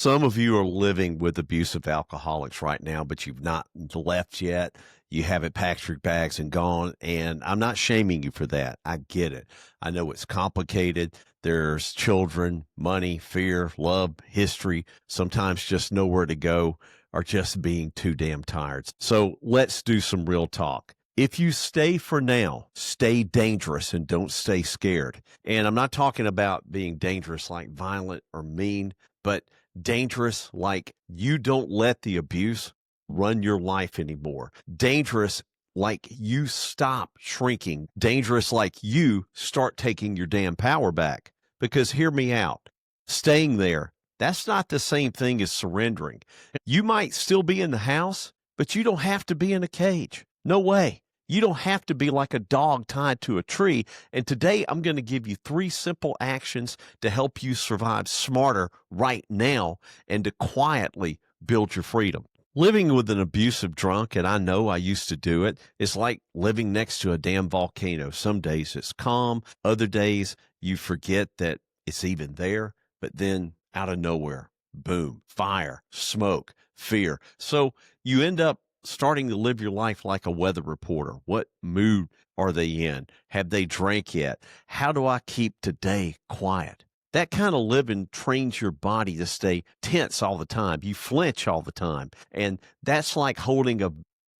Some of you are living with abusive alcoholics right now, but you've not left yet. You haven't packed your bags and gone. And I'm not shaming you for that. I get it. I know it's complicated. There's children, money, fear, love, history, sometimes just nowhere to go or just being too damn tired. So let's do some real talk. If you stay for now, stay dangerous and don't stay scared. And I'm not talking about being dangerous like violent or mean, but dangerous like you don't let the abuse run your life anymore. Dangerous like you stop shrinking. Dangerous like you start taking your damn power back. Because hear me out, staying there, that's not the same thing as surrendering. You might still be in the house, but you don't have to be in a cage. No way. You don't have to be like a dog tied to a tree. And today I'm going to give you 3 simple actions to help you survive smarter right now and to quietly build your freedom. Living with an abusive drunk, and I know I used to do it, is like living next to a damn volcano. Some days it's calm, other days you forget that it's even there, but then out of nowhere, boom, fire, smoke, fear. So you end up starting to live your life like a weather reporter. What mood are they in? Have they drank yet? How do I keep today quiet? That kind of living trains your body to stay tense all the time. You flinch all the time. And that's like holding a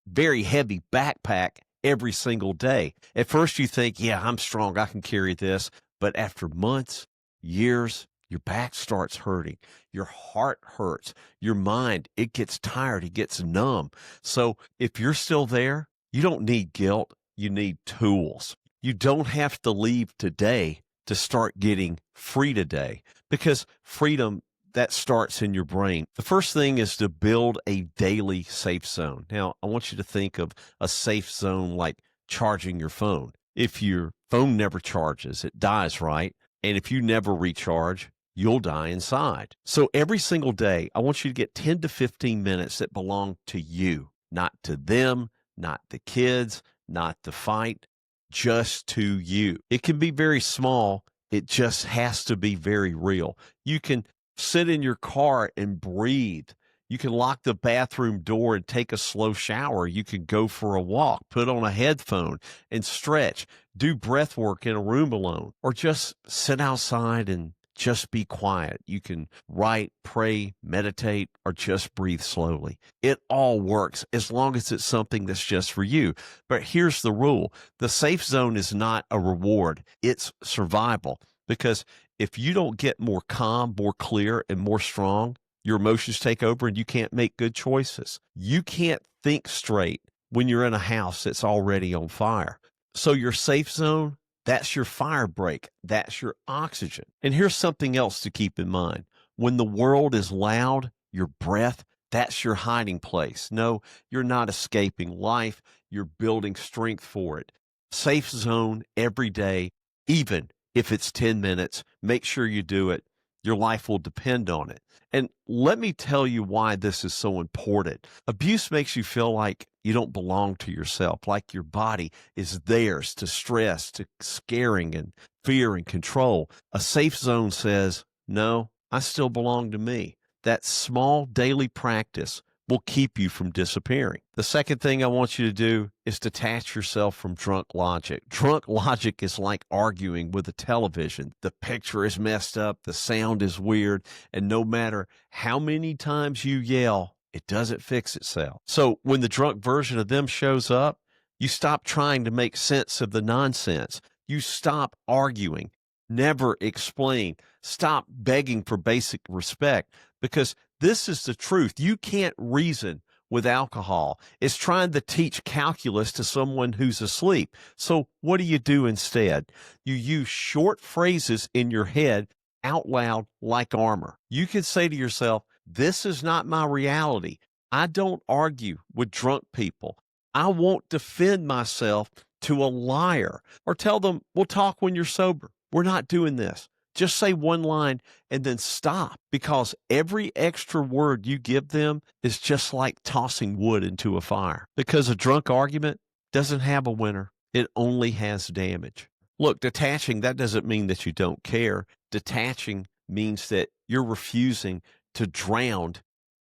very heavy backpack every single day. At first you think, yeah, I'm strong. I can carry this. But after months, years, your back starts hurting. Your heart hurts. Your mind, it gets tired. It gets numb. So if you're still there, you don't need guilt. You need tools. You don't have to leave today to start getting free today, because freedom, that starts in your brain. The first thing is to build a daily safe zone. Now, I want you to think of a safe zone like charging your phone. If your phone never charges, it dies, right? And if you never recharge, you'll die inside. So every single day, I want you to get 10 to 15 minutes that belong to you, not to them, not the kids, not the fight, just to you. It can be very small. It just has to be very real. You can sit in your car and breathe. You can lock the bathroom door and take a slow shower. You can go for a walk, put on a headphone and stretch, do breath work in a room alone, or just sit outside and just be quiet. You can write, pray, meditate, or just breathe slowly. It all works as long as it's something that's just for you. But here's the rule. The safe zone is not a reward. It's survival. Because if you don't get more calm, more clear, and more strong, your emotions take over and you can't make good choices. You can't think straight when you're in a house that's already on fire. So your safe zone, that's your fire break. That's your oxygen. And here's something else to keep in mind. When the world is loud, your breath, that's your hiding place. No, you're not escaping life. You're building strength for it. Safe zone every day, even if it's 10 minutes, make sure you do it. Your life will depend on it. And let me tell you why this is so important. Abuse makes you feel like you don't belong to yourself, like your body is theirs to stress, to scaring and fear and control. A safe zone says, no, I still belong to me. That small daily practice will keep you from disappearing. The second thing I want you to do is detach yourself from drunk logic. Drunk logic is like arguing with a television. The picture is messed up, the sound is weird, and no matter how many times you yell, it doesn't fix itself. So when the drunk version of them shows up, you stop trying to make sense of the nonsense. You stop arguing. Never explain. Stop begging for basic respect, because this is the truth. You can't reason with alcohol. It's trying to teach calculus to someone who's asleep. So what do you do instead? You use short phrases in your head out loud like armor. You can say to yourself, this is not my reality. I don't argue with drunk people. I won't defend myself to a liar, or tell them, we'll talk when you're sober. We're not doing this. Just say one line and then stop, because every extra word you give them is just like tossing wood into a fire, because a drunk argument doesn't have a winner. It only has damage. Look, detaching, that doesn't mean that you don't care. Detaching means that you're refusing to drown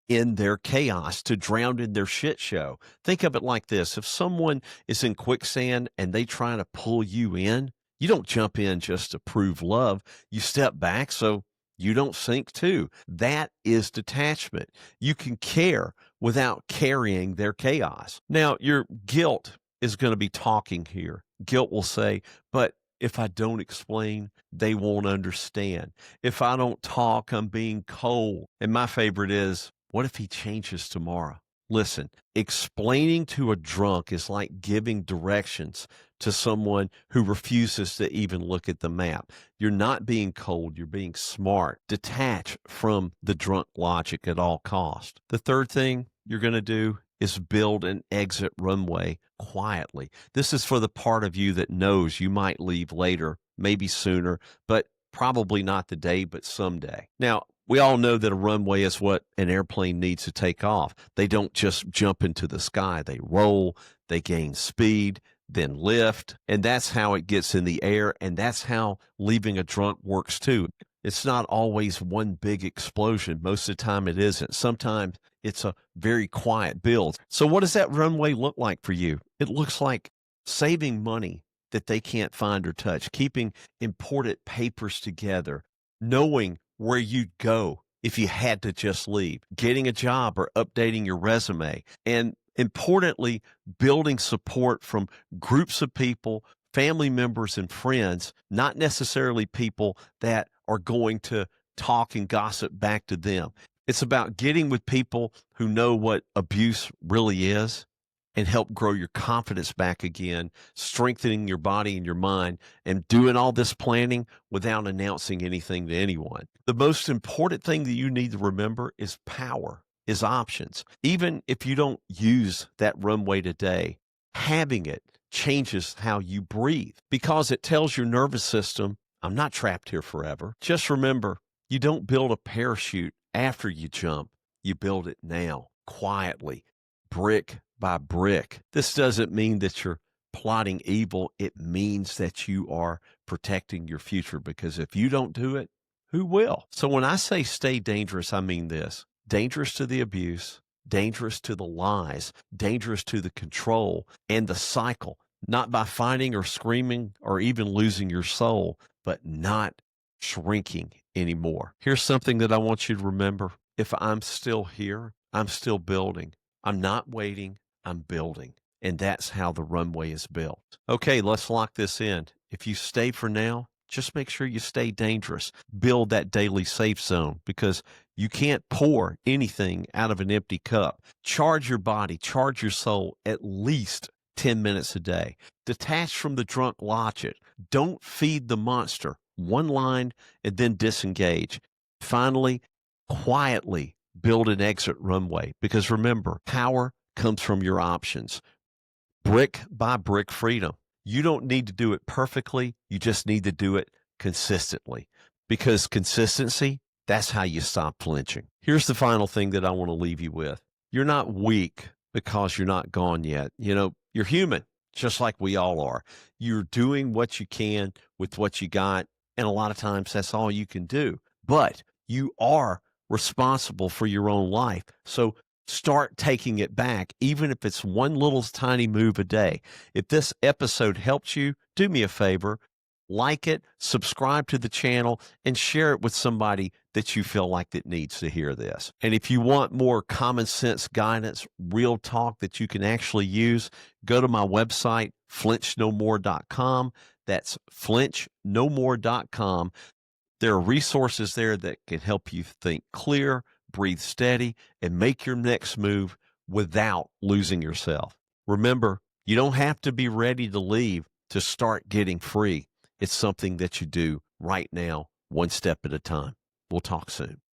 in their chaos, to drown in their shit show. Think of it like this. If someone is in quicksand and they try to pull you in, you don't jump in just to prove love. You step back so you don't sink too. That is detachment. You can care without carrying their chaos. Now, your guilt is going to be talking here. Guilt will say, but if I don't explain, they won't understand. If I don't talk, I'm being cold. And my favorite is, what if he changes tomorrow? Listen, explaining to a drunk is like giving directions to someone who refuses to even look at the map. You're not being cold, you're being smart. Detach from the drunk logic at all cost. The third thing you're going to do is build an exit runway quietly. This is for the part of you that knows you might leave later, maybe sooner, but probably not today, but someday. Now, we all know that a runway is what an airplane needs to take off. They don't just jump into the sky. They roll, they gain speed, then lift, and that's how it gets in the air, and that's how leaving a drunk works too. It's not always one big explosion. Most of the time it isn't. Sometimes it's a very quiet build. So what does that runway look like for you? It looks like saving money that they can't find or touch, keeping important papers together, knowing where you'd go if you had to just leave, getting a job or updating your resume, and importantly, building support from groups of people, family members and friends, not necessarily people that are going to talk and gossip back to them. It's about getting with people who know what abuse really is and help grow your confidence back again, strengthening your body and your mind, and doing all this planning without announcing anything to anyone. The most important thing that you need to remember is power, is options. Even if you don't use that runway today, having it changes how you breathe because it tells your nervous system, I'm not trapped here forever. Just remember, you don't build a parachute after you jump. You build it now, quietly, brick by brick. This doesn't mean that you're plotting evil. It means that you are protecting your future, because if you don't do it, who will? So when I say stay dangerous, I mean this: dangerous to the abuse, dangerous to the lies, dangerous to the control and the cycle, not by fighting or screaming or even losing your soul, but not shrinking anymore. Here's something that I want you to remember. If I'm still here, I'm still building. I'm not waiting, I'm building. And that's how the runway is built. Okay, let's lock this in. If you stay for now, just make sure you stay dangerous. Build that daily safe zone, because you can't pour anything out of an empty cup. Charge your body, charge your soul at least 10 minutes a day. Detach from the drunk logic. Don't feed the monster. One line and then disengage. Finally, quietly build an exit runway, because remember, power comes from your options. Brick by brick freedom. You don't need to do it perfectly. You just need to do it consistently, because consistency, that's how you stop flinching. Here's the final thing that I want to leave you with. You're not weak because you're not gone yet. You know, you're human, just like we all are. You're doing what you can with what you got, and a lot of times that's all you can do. But you are responsible for your own life. So start taking it back, even if it's one little tiny move a day. If this episode helps you, do me a favor, like it, subscribe to the channel, and share it with somebody that you feel like that needs to hear this. And if you want more common sense guidance, real talk that you can actually use, go to my website, flinchnomore.com. That's flinchnomore.com. There are resources there that can help you think clear, breathe steady, and make your next move without losing yourself. Remember, you don't have to be ready to leave to start getting free. It's something that you do right now, one step at a time. We'll talk soon.